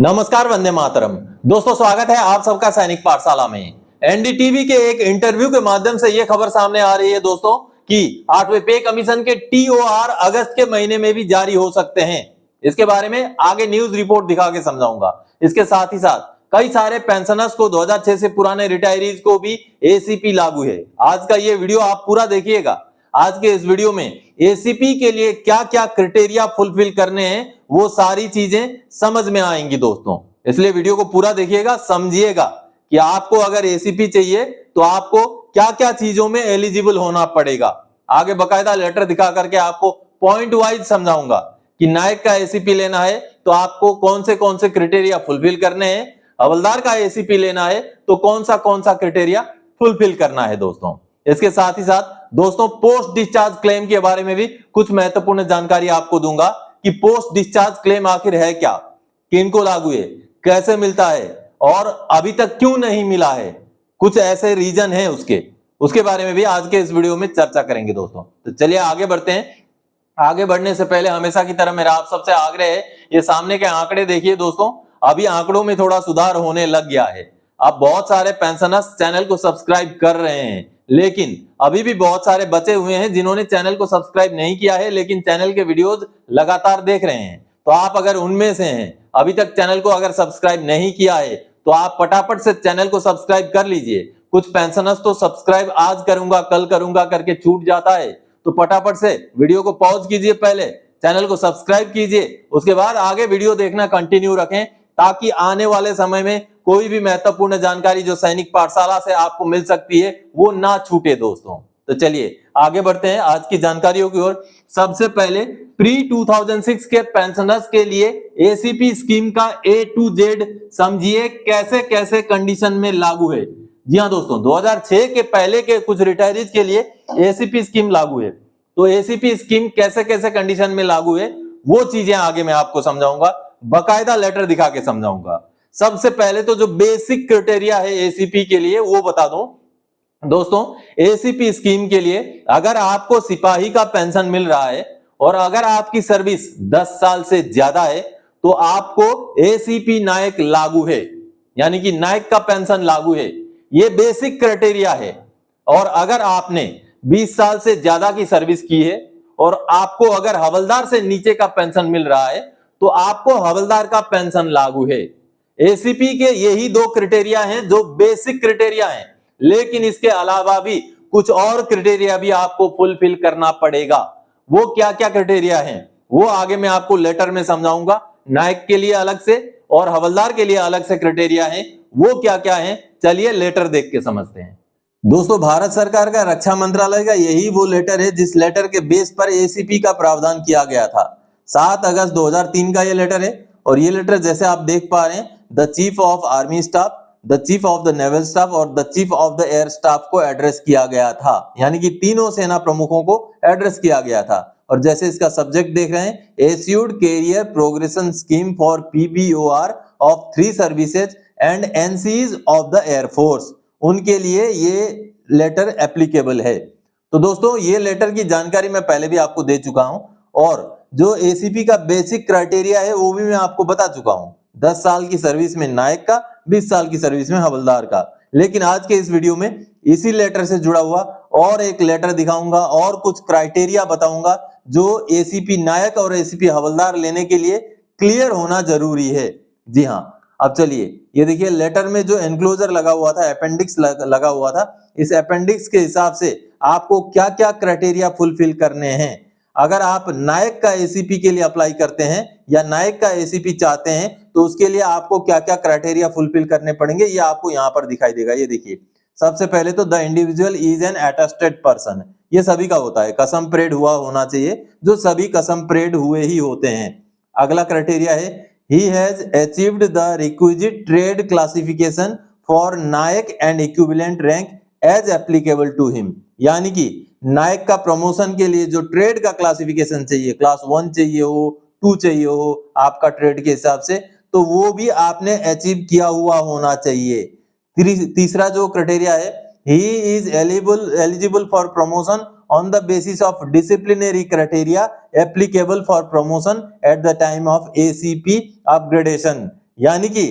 नमस्कार, वंदे मातरम। दोस्तों, स्वागत है आप सबका सैनिक पाठशाला में। एनडीटीवी के एक इंटरव्यू के माध्यम से यह खबर सामने आ रही है दोस्तों कि 8वें पे कमीशन के टीओआर अगस्त के महीने में भी जारी हो सकते हैं। इसके बारे में आगे न्यूज रिपोर्ट दिखा के समझाऊंगा। इसके साथ ही साथ कई सारे पेंशनर्स को 2006 से पुराने रिटायरीज को भी एसीपी लागू है। आज का ये वीडियो आप पूरा देखिएगा। आज के इस वीडियो में एसीपी के लिए क्या क्या क्राइटेरिया फुलफिल करने हैं वो सारी चीजें समझ में आएंगी दोस्तों, इसलिए वीडियो को पूरा देखिएगा, समझिएगा कि आपको अगर एसीपी चाहिए तो आपको क्या क्या चीजों में एलिजिबल होना पड़ेगा। आगे बकायदा लेटर दिखा करके आपको पॉइंट वाइज समझाऊंगा कि नायक का एसीपी लेना है तो आपको कौन से क्राइटेरिया फुलफिल करने हैं, हवलदार का एसीपी लेना है तो कौन सा क्राइटेरिया फुलफिल करना है दोस्तों। इसके साथ ही साथ दोस्तों पोस्ट डिस्चार्ज क्लेम के बारे में भी कुछ महत्वपूर्ण जानकारी आपको दूंगा कि पोस्ट डिस्चार्ज क्लेम आखिर है क्या, किनको लागू है, कैसे मिलता है और अभी तक क्यों नहीं मिला है, कुछ ऐसे रीजन है उसके बारे में भी आज के इस वीडियो में चर्चा करेंगे दोस्तों। तो चलिए आगे बढ़ते हैं। आगे बढ़ने से पहले हमेशा की तरह मेरा आप सबसे आग्रह है, ये सामने के आंकड़े देखिए दोस्तों। अभी आंकड़ों में थोड़ा सुधार होने लग गया है। अब बहुत सारे पेंशनर्स चैनल को सब्सक्राइब कर रहे हैं, लेकिन अभी भी बहुत सारे बचे हुए हैं जिन्होंने चैनल को सब्सक्राइब नहीं किया है लेकिन चैनल के वीडियोस लगातार देख रहे हैं। तो आप अगर उनमें से हैं, अभी तक चैनल को अगर सब्सक्राइब नहीं किया है तो आप फटाफट से चैनल को सब्सक्राइब कर लीजिए। कुछ पेंशनर्स तो सब्सक्राइब आज करूंगा कल करूंगा करके छूट जाता है, तो फटाफट से वीडियो को पॉज कीजिए, पहले चैनल को सब्सक्राइब कीजिए, उसके बाद आगे वीडियो देखना कंटिन्यू रखें ताकि आने वाले समय में कोई भी महत्वपूर्ण जानकारी जो सैनिक पाठशाला से आपको मिल सकती है वो ना छूटे दोस्तों। तो चलिए आगे बढ़ते हैं आज की जानकारियों की ओर। सबसे पहले प्री 2006 के पेंशनर्स के लिए एसीपी स्कीम का A to Z समझिए कैसे कैसे कंडीशन में लागू है। जी हाँ दोस्तों, 2006 के पहले के कुछ रिटायरीज के लिए एसीपी स्कीम लागू है। तो एसीपी स्कीम कैसे कैसे कंडीशन में लागू है वो चीजें आगे मैं आपको समझाऊंगा, बकायदा लेटर दिखा के समझाऊंगा। सबसे पहले तो जो बेसिक क्राइटेरिया है एसीपी के लिए वो बता दूं दोस्तों। एसीपी स्कीम के लिए अगर आपको सिपाही का पेंशन मिल रहा है और अगर आपकी सर्विस 10 साल से ज्यादा है तो आपको एसीपी नायक लागू है, यानी कि नायक का पेंशन लागू है। ये बेसिक क्राइटेरिया है। और अगर आपने 20 साल से ज्यादा की सर्विस की है और आपको अगर हवलदार से नीचे का पेंशन मिल रहा है तो आपको हवलदार का पेंशन लागू है। एसीपी के यही दो क्राइटेरिया हैं जो बेसिक क्राइटेरिया हैं, लेकिन इसके अलावा भी कुछ और क्राइटेरिया भी आपको फुलफिल करना पड़ेगा। वो क्या क्या क्राइटेरिया हैं वो आगे मैं आपको लेटर में समझाऊंगा। नायक के लिए अलग से और हवलदार के लिए अलग से क्राइटेरिया हैं, वो क्या क्या हैं चलिए लेटर देख के समझते हैं। दोस्तों, भारत सरकार का रक्षा मंत्रालय का यही वो लेटर है जिस लेटर के बेस पर एसीपी का प्रावधान किया गया था। 7 अगस्त 2003 का ये लेटर है और ये लेटर जैसे आप देख पा रहे हैं the chief of army staff, the chief of the naval staff और the chief of the air staff को एड्रेस किया गया था, यानी कि तीनों सेना प्रमुखों को एड्रेस किया गया था। और जैसे इसका सब्जेक्ट देख रहे हैं, assured career progression scheme for PBOR of 3 services and NCs of the air force, उनके लिए ये लेटर एप्लीकेबल है। तो दोस्तों ये लेटर की जानकारी मैं पहले भी आपको दे चुका हूं और जो एसीपी का बेसिक क्राइटेरिया है वो भी मैं आपको बता चुका हूं। 10 साल की सर्विस में नायक का, 20 साल की सर्विस में हवलदार का। लेकिन आज के इस वीडियो में इसी लेटर से जुड़ा हुआ और एक लेटर दिखाऊंगा और कुछ क्राइटेरिया बताऊंगा जो एसीपी नायक और एसीपी हवलदार लेने के लिए क्लियर होना जरूरी है। जी हाँ, अब चलिए ये देखिए लेटर में जो एनक्लोजर लगा हुआ था, अपेंडिक्स लगा हुआ था, इस अपेंडिक्स के हिसाब से आपको क्या क्या क्राइटेरिया फुलफिल करने हैं। अगर आप नायक का एसीपी के लिए अप्लाई करते हैं या नायक का एसीपी चाहते हैं तो उसके लिए आपको क्या क्या क्राइटेरिया फुलफिल करने पड़ेंगे ये आपको यहाँ पर दिखाई देगा। ये देखिए, सबसे पहले तो the individual is an attested person, ये सभी का होता है, कसम परेड हुआ होना चाहिए, जो सभी कसम परेड हुए ही होते हैं। अगला क्राइटेरिया है he has achieved the requisite trade classification for Naik and equivalent rank as applicable to him, यानी कि नायक का प्रमोशन के लिए जो ट्रेड का क्लासिफिकेशन चाहिए, क्लास 1 चाहिए हो, 2 चाहिए हो आपका ट्रेड के हिसाब से, तो वो भी आपने अचीव किया हुआ होना चाहिए। तीसरा जो क्राइटेरिया है, he is eligible for promotion on the basis of disciplinary criteria applicable for promotion at the time of ACP upgradation, यानी कि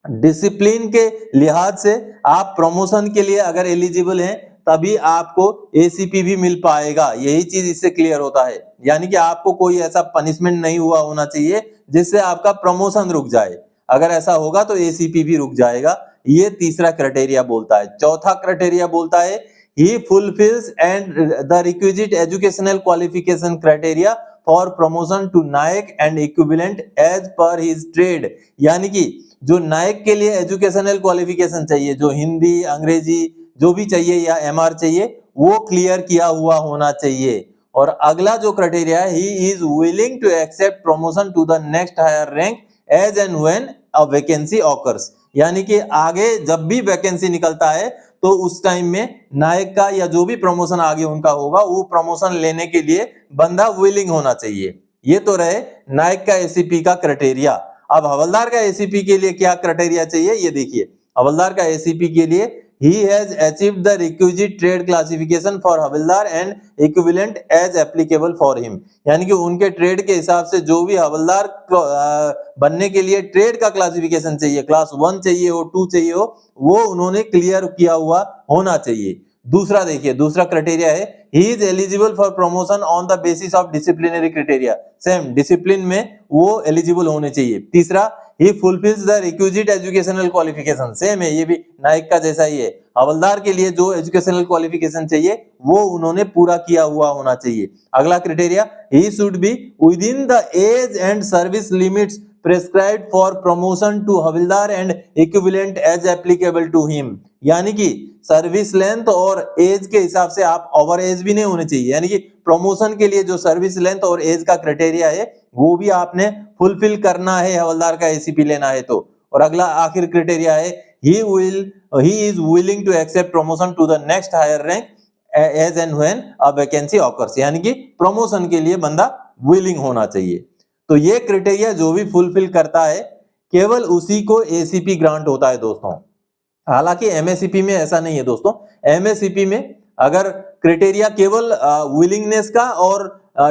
डिसिप्लिन के लिहाज से आप प्रमोशन के लिए अगर एलिजिबल हैं तभी आपको एसीपी भी मिल पाएगा। यही चीज इससे क्लियर होता है, यानी कि आपको कोई ऐसा पनिशमेंट नहीं हुआ होना चाहिए जिससे आपका प्रमोशन रुक जाए। अगर ऐसा होगा तो एसीपी भी रुक जाएगा। ये तीसरा क्राइटेरिया बोलता है। चौथा क्राइटेरिया बोलता है ही fulfils and the requisite educational qualification criteria for promotion to Naik and equivalent as per his trade. यानी कि जो नायक के लिए एजुकेशनल क्वालिफिकेशन चाहिए, जो हिंदी अंग्रेजी जो भी चाहिए या एमआर चाहिए, वो क्लियर किया हुआ होना चाहिए। और अगला जो क्राइटेरिया है, he is willing to accept promotion to the next higher rank as and when a vacancy occurs. यानी कि आगे जब भी वैकेंसी निकलता है तो उस टाइम में नायक का या जो भी प्रमोशन आगे उनका होगा वो प्रमोशन लेने के लिए बंदा विलिंग होना चाहिए। ये तो रहे नायक का एसीपी का क्राइटेरिया। अब हवलदार का एसीपी के लिए क्या क्राइटेरिया चाहिए ये देखिए। हवलदार का एसीपी के लिए he has achieved the requisite trade classification for havildar and equivalent as applicable for him। यानी कि उनके ट्रेड के हिसाब से जो भी हवलदार बनने के लिए ट्रेड का क्लासिफिकेशन चाहिए, क्लास 1 चाहिए हो, 2 चाहिए हो, वो उन्होंने क्लियर किया हुआ होना चाहिए। दूसरा देखिए, दूसरा क्राइटेरिया है he is eligible for promotion on the basis of disciplinary criteria। Same discipline में वो एलिजिबल होने चाहिए। तीसरा he fulfills the requisite educational qualification। Same है, ये भी नायक का जैसा ही है। हवलदार के लिए जो एजुकेशनल क्वालिफिकेशन चाहिए वो उन्होंने पूरा किया हुआ होना चाहिए। अगला criteria he should be within the age and service limits prescribed for promotion to havildar and equivalent as applicable to him। यानी कि सर्विस लेंथ और एज के हिसाब से आप ओवर एज भी नहीं होने चाहिए। यानी कि प्रमोशन के लिए जो सर्विस लेंथ और एज का क्राइटेरिया है वो भी आपने फुलफिल करना है हवलदार का एसीपी लेना है तो। और अगला आखिर क्राइटेरिया है he is willing to accept promotion to the next higher rank as and when a vacancy occurs। यानी कि प्रमोशन के लिए बंदा विलिंग होना चाहिए। तो ये क्राइटेरिया जो भी फुलफिल करता है केवल उसी को एसीपी ग्रांट होता है दोस्तों। हालांकि एमएससीपी में ऐसा नहीं है दोस्तों। एमएससीपी में अगर क्राइटेरिया केवल विलिंगनेस का और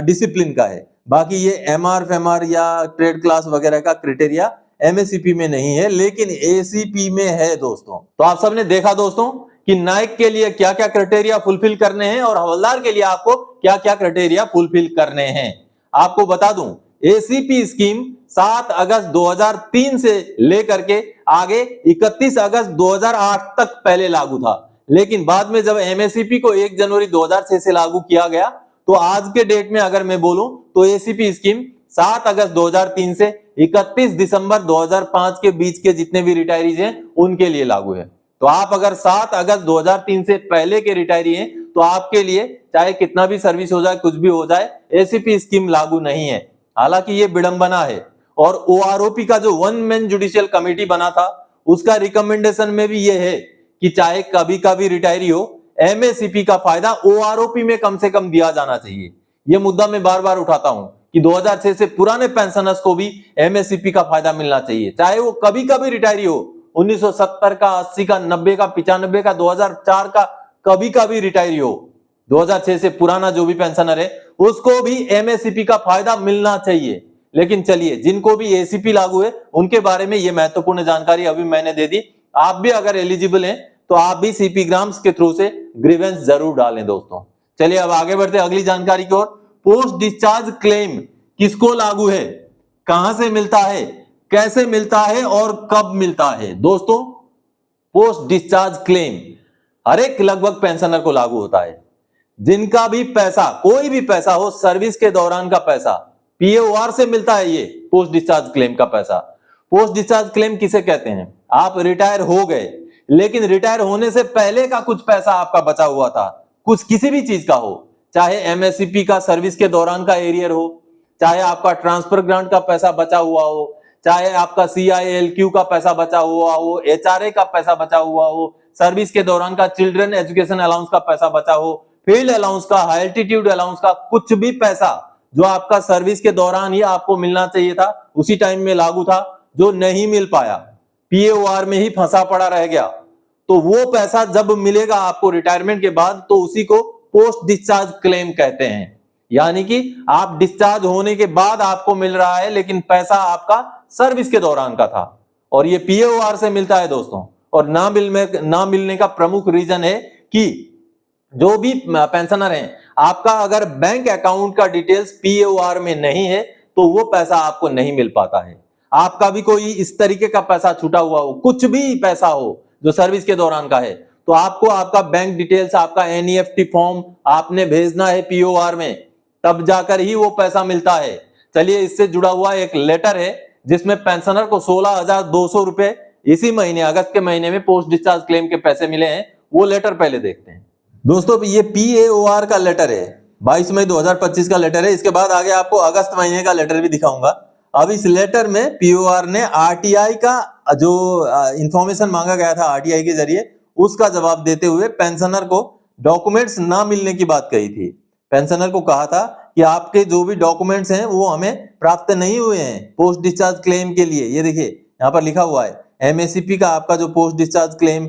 डिसिप्लिन का है, बाकी ये एमआर फेमआर या ट्रेड क्लास वगैरह का क्राइटेरिया एमएससीपी में नहीं है, लेकिन एसीपी में है दोस्तों। तो आप सबने देखा दोस्तों कि नायक के लिए क्या क्या क्राइटेरिया फुलफिल करने हैं और हवलदार के लिए आपको क्या क्या क्राइटेरिया फुलफिल करने हैं। आपको बता दूं एसीपी स्कीम 7 अगस्त 2003 से लेकर के आगे 31 अगस्त 2008 तक पहले लागू था, लेकिन बाद में जब एमएससीपी को 1 जनवरी 2006 से लागू किया गया तो आज के डेट में अगर मैं बोलूं तो एसीपी स्कीम 7 अगस्त 2003 से 31 दिसंबर 2005 के बीच के जितने भी रिटायरीज हैं उनके लिए लागू है। तो आप अगर 7 अगस्त 2003 से पहले के रिटायरी हैं तो आपके लिए चाहे कितना भी सर्विस हो जाए, कुछ भी हो जाए, एसीपी स्कीम लागू नहीं है। हालांकि ये विडंबना है। और ओआरओपी का जो 1 मैन जुडिशियल कमेटी बना था उसका रिकमेंडेशन में भी ये है कि चाहे कभी कभी रिटायरी हो, एमएससीपी का फायदा ओआरओपी में कम से कम दिया जाना चाहिए। ये मुद्दा मैं बार बार उठाता हूं कि 2006 से पुराने पेंशनर्स को भी एमएससीपी का फायदा मिलना चाहिए, चाहे वो कभी कभी रिटायरी हो। 1970 का, 80 का, 90 का, 95 का, 2004 का कभी कभी रिटायरी हो, 2006 से पुराना जो भी पेंशनर है उसको भी एमएससीपी का फायदा मिलना चाहिए। लेकिन चलिए, जिनको भी एसीपी लागू है उनके बारे में ये महत्वपूर्ण जानकारी अभी मैंने दे दी। आप भी अगर एलिजिबल हैं तो आप भी सीपी ग्राम्स के थ्रू से ग्रीवेंस जरूर डालें दोस्तों। चलिए अब आगे बढ़ते अगली जानकारी की ओर। पोस्ट डिस्चार्ज क्लेम किसको लागू है, कहां से मिलता है, कैसे मिलता है और कब मिलता है। दोस्तों पोस्ट डिस्चार्ज क्लेम हर एक लगभग पेंशनर को लागू होता है। जिनका भी पैसा, कोई भी पैसा हो, सर्विस के दौरान का पैसा पीएओआर से मिलता है। ये पोस्ट डिस्चार्ज क्लेम का पैसा। पोस्ट डिस्चार्ज क्लेम किसे कहते हैं? आप रिटायर हो गए लेकिन रिटायर होने से पहले का कुछ पैसा आपका बचा हुआ था, कुछ किसी भी चीज का हो, चाहे एमएससीपी का सर्विस के दौरान का एरियर हो, चाहे आपका ट्रांसफर ग्रांट का पैसा बचा हुआ हो, चाहे आपका सीआईएलक्यू का पैसा बचा हुआ हो, एचआरए का पैसा बचा हुआ हो, सर्विस के दौरान का चिल्ड्रन एजुकेशन अलाउंस का पैसा बचा हो, फील्ड अलाउंस का, हाई एल्टीट्यूड अलाउंस का, कुछ भी पैसा जो आपका सर्विस के दौरान ही आपको मिलना चाहिए था, उसी टाइम में लागू था, जो नहीं मिल पाया, पीएओआर में ही फंसा पड़ा रह गया, तो वो पैसा जब मिलेगा आपको रिटायरमेंट के बाद तो उसी को पोस्ट डिस्चार्ज क्लेम कहते हैं। यानी कि आप डिस्चार्ज होने के बाद आपको मिल रहा है लेकिन पैसा आपका सर्विस के दौरान का था और ये पीएओआर से मिलता है दोस्तों। और ना मिलने का प्रमुख रीजन है कि जो भी पेंशनर हैं, आपका अगर बैंक अकाउंट का डिटेल्स पीएओआर में नहीं है तो वो पैसा आपको नहीं मिल पाता है। आपका भी कोई इस तरीके का पैसा छूटा हुआ हो, कुछ भी पैसा हो जो सर्विस के दौरान का है, तो आपको आपका बैंक डिटेल्स, आपका एनईएफटी फॉर्म आपने भेजना है पीओआर में, तब जाकर ही वो पैसा मिलता है। चलिए, इससे जुड़ा हुआ एक लेटर है जिसमें पेंशनर को 16,200 रुपए इसी महीने, अगस्त के महीने में पोस्ट डिस्चार्ज क्लेम के पैसे मिले हैं। वो लेटर पहले देखते हैं दोस्तों। ये पीएओआर का लेटर है, 22 मई 2025 का लेटर है। इसके बाद आगे आपको अगस्त महीने का लेटर भी दिखाऊंगा। अब इस लेटर में पीओआर ने आरटीआई का जो इंफॉर्मेशन मांगा गया था आरटीआई के जरिए, उसका जवाब देते हुए पेंशनर को डॉक्यूमेंट्स ना मिलने की बात कही थी। पेंशनर को कहा था कि आपके जो भी डॉक्यूमेंट्स हैं वो हमें प्राप्त नहीं हुए हैं पोस्ट डिस्चार्ज क्लेम के लिए। ये देखिए यहाँ पर लिखा हुआ है, एमएससीपी का आपका जो पोस्ट डिस्चार्ज क्लेम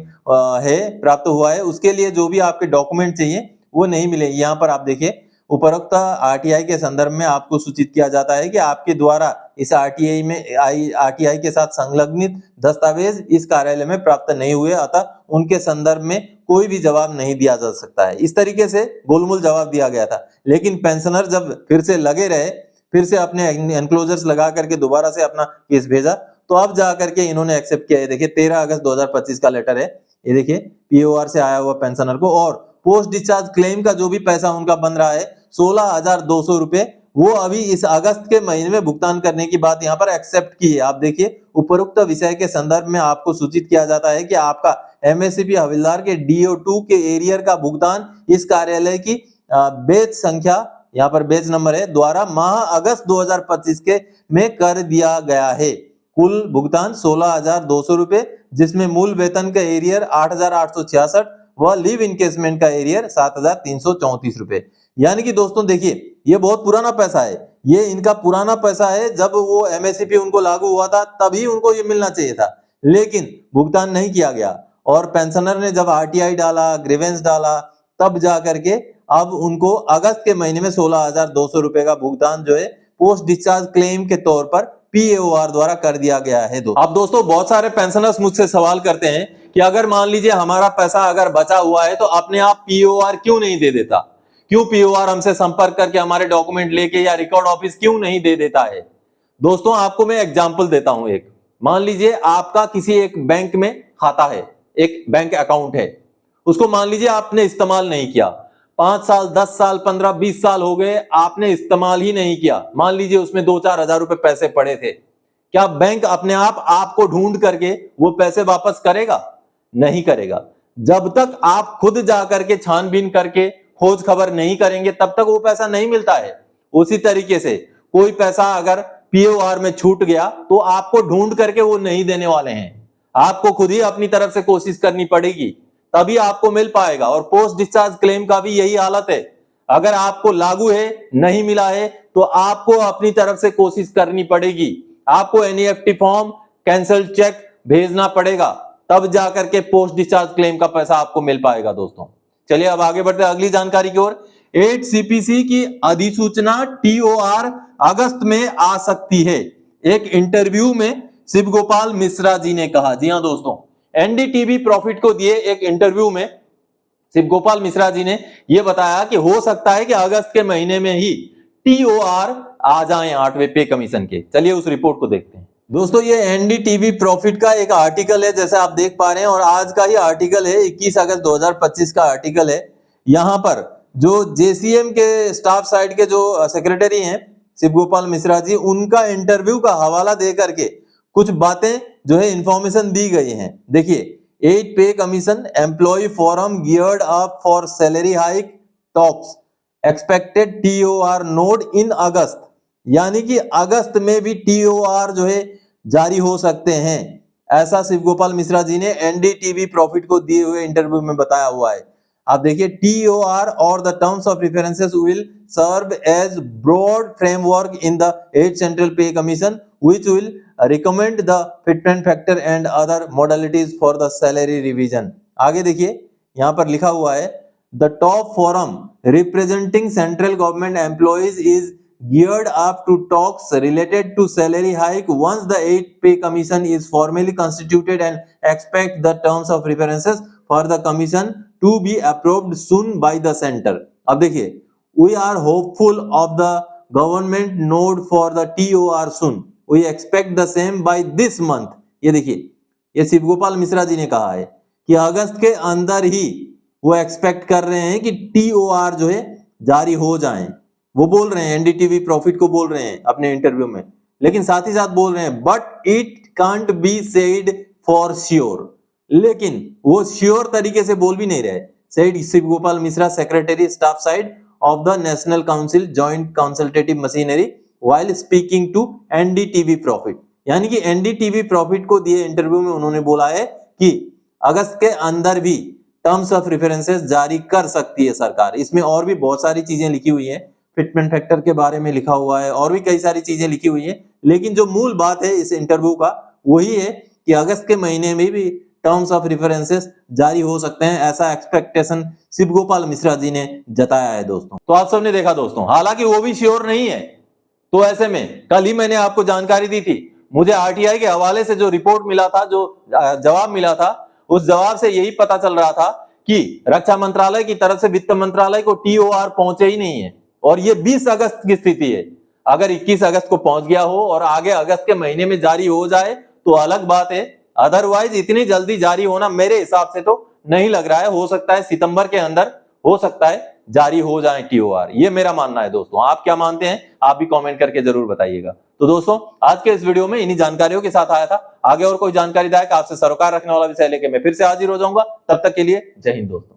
है प्राप्त हुआ है, उसके लिए जो भी आपके डॉक्यूमेंट चाहिए वो नहीं मिले। यहाँ पर आप देखिए, उपरोक्त आरटीआई के संदर्भ में आपको सूचित किया जाता है कि आपके द्वारा इस आरटीआई के साथ संलग्नित दस्तावेज इस कार्यालय में प्राप्त नहीं हुए, अतः उनके संदर्भ में कोई भी जवाब नहीं दिया जा सकता है। इस तरीके से गोलमोल जवाब दिया गया था। लेकिन पेंशनर जब फिर से लगे रहे, फिर से अपने एनक्लोजर्स लगा करके दोबारा से अपना केस भेजा, तो अब जा करके इन्होंने एक्सेप्ट किया है। देखिए 13 अगस्त 2025 का लेटर है, ये देखिए पीओआर से आया हुआ पेंशनर को, और पोस्ट डिस्चार्ज क्लेम का जो भी पैसा उनका बन रहा है 16,200 रुपए, वो अभी इस अगस्त के महीने में भुगतान करने की बात यहाँ पर एक्सेप्ट की है। आप देखिए, उपरोक्त विषय के संदर्भ में आपको सूचित किया जाता है कि आपका एमएससीपी हविलदार के DO2 के एरियर का भुगतान इस कार्यालय की बेच संख्या, यहाँ पर बेच नंबर है, द्वारा माह अगस्त 2025 के में कर दिया गया है। कुल भुगतान 16,200 रुपए, जिसमें मूल वेतन का एरियर 8,866 व लिव इनकेसमेंट का एरियर 7,334 रुपए। यानी कि दोस्तों देखिए, ये बहुत पुराना पैसा है, ये इनका पुराना पैसा है। जब वो एमएससीपी उनको लागू हुआ था तभी उनको ये मिलना चाहिए था, लेकिन भुगतान नहीं किया गया। और पेंशनर ने जब आरटीआई डाला, ग्रीवेंस डाला, तब जा करके अब उनको अगस्त के महीने में 16,200 रुपए का भुगतान जो है पोस्ट डिस्चार्ज क्लेम के तौर पर पीएओआर द्वारा कर दिया गया है। अब दोस्तों, बहुत सारे पेंशनर्स मुझसे सवाल करते हैं कि अगर मान लीजिए हमारा पैसा अगर बचा हुआ है तो अपने आप पीओआर क्यों नहीं दे देता, क्यों पीओआर हमसे संपर्क करके हमारे डॉक्यूमेंट लेके या रिकॉर्ड ऑफिस क्यों नहीं दे देता है। दोस्तों, आपको मैं एग्जांपल देता हूं। एक मान लीजिए आपका किसी एक बैंक में खाता है, एक बैंक अकाउंट है, उसको मान लीजिए आपने इस्तेमाल नहीं किया, 5 साल 10 साल 15 20 साल हो गए, आपने इस्तेमाल ही नहीं किया। मान लीजिए उसमें 2-4 हजार रुपए पैसे पड़े थे, क्या बैंक अपने आप आपको ढूंढ करके वो पैसे वापस करेगा? नहीं करेगा। जब तक आप खुद जाकर के छानबीन करके खोज खबर नहीं करेंगे तब तक वो पैसा नहीं मिलता है। उसी तरीके से कोई पैसा अगर पीओआर में छूट गया तो आपको ढूंढ करके वो नहीं देने वाले हैं, आपको खुद ही अपनी तरफ से कोशिश करनी पड़ेगी, तभी आपको मिल पाएगा। और पोस्ट डिस्चार्ज क्लेम का भी यही हालत है, अगर आपको लागू है, नहीं मिला है, तो आपको अपनी तरफ से कोशिश करनी पड़ेगी, आपको एनईएफटी फॉर्म, कैंसल चेक भेजना पड़ेगा, तब जाकर के पोस्ट डिस्चार्ज क्लेम का पैसा आपको मिल पाएगा। दोस्तों चलिए अब आगे बढ़ते हैं अगली जानकारी की ओर। 8 सीपीसी की अधिसूचना टीओआर अगस्त में आ सकती है, एक इंटरव्यू में शिव गोपाल मिश्रा जी ने कहा। जी हां दोस्तों, एनडीटीवी प्रॉफिट को दिए एक इंटरव्यू में शिव गोपाल मिश्रा जी ने यह बताया कि हो सकता है कि अगस्त के महीने में ही टीओआर आ जाएं 8वें पे कमीशन के। चलिए उस रिपोर्ट को देखते हैं। दोस्तों ये एनडीटीवी प्रॉफिट का एक आर्टिकल है, जैसे आप देख पा रहे हैं, और आज का ही आर्टिकल है, 21 अगस्त 2025 का आर्टिकल है। यहां पर जो जेसीएम के स्टाफ साइड के जो सेक्रेटरी हैं शिव गोपाल मिश्रा जी, उनका इंटरव्यू का हवाला दे करके कुछ बातें जो है इंफॉर्मेशन दी गई हैं। देखिए, 8 pay commission employ forum geared up for salary hike talks expected TOR nod in August, यानी कि अगस्त में भी टीओआर जो है जारी हो सकते हैं, ऐसा शिव गोपाल मिश्रा जी ने एनडीटीवी प्रॉफिट को दिए हुए इंटरव्यू में बताया हुआ है। आप देखिए, टीओआर और the terms of references will serve as broad framework in the 8 central pay commission which will recommend the fitment factor and other modalities for the salary revision. आगे देखिए, यहां पर लिखा हुआ है, the top forum representing central government employees is geared up to talks related to salary hike once the 8th pay commission is formally constituted and expect the terms of references for the commission to be approved soon by the center. अब देखिए, we are hopeful of the government node for the TOR soon. We expect the same by this month. ये देखिए, ये शिवगोपाल मिश्रा जी ने कहा है कि अगस्त के अंदर ही वो एक्सपेक्ट कर रहे हैं कि TOR जो है जारी हो जाए। वो बोल रहे हैं, एनडीटीवी प्रॉफिट को बोल रहे हैं अपने इंटरव्यू में, लेकिन साथ ही साथ बोल रहे हैं but it can't be said for sure, लेकिन वो श्योर तरीके से बोल भी नहीं रहे। Said Shivgopal Mishra, secretary staff side of the national council joint consultative machinery while speaking to NDTV profit. यानी कि एनडीटीवी प्रॉफिट को दिए इंटरव्यू में उन्होंने बोला है कि अगस्त के अंदर भी टर्म्स ऑफ रेफरेंसेस जारी कर सकती है सरकार। इसमें और भी बहुत सारी चीजें लिखी हुई हैं, फिटमेंट फैक्टर के बारे में लिखा हुआ है और भी कई सारी चीजें लिखी हुई हैं, लेकिन जो मूल बात है इस इंटरव्यू का वही है कि अगस्त के महीने में भी टर्म्स ऑफ रेफरेंसेस जारी हो सकते हैं। ऐसा एक्सपेक्टेशन शिवगोपाल मिश्रा जी ने जताया है दोस्तों। तो आप सबने देखा दोस्तों, हालांकि वो भी श्योर नहीं है। तो ऐसे में कल ही मैंने आपको जानकारी दी थी, मुझे आरटीआई के हवाले से जो रिपोर्ट मिला था, जो जवाब मिला था, उस जवाब से यही पता चल रहा था कि रक्षा मंत्रालय की तरफ से वित्त मंत्रालय को TOR पहुंचे ही नहीं है। और ये 20 अगस्त की स्थिति है। अगर 21 अगस्त को पहुंच गया हो और आगे अगस्त के महीने में जारी हो जाए तो अलग बात है, अदरवाइज इतनी जल्दी जारी होना मेरे हिसाब से तो नहीं लग रहा है। हो सकता है सितंबर के अंदर हो सकता है जारी हो जाए TOR, ये मेरा मानना है दोस्तों। आप क्या मानते हैं, आप भी कमेंट करके जरूर बताइएगा। तो दोस्तों, आज के इस वीडियो में इन्हीं जानकारियों के साथ आया था। आगे और कोई जानकारीदायक आपसे सरोकार रखने वाला विषय लेके मैं फिर से हाजिर हो जाऊंगा। तब तक के लिए जय हिंद दोस्तों।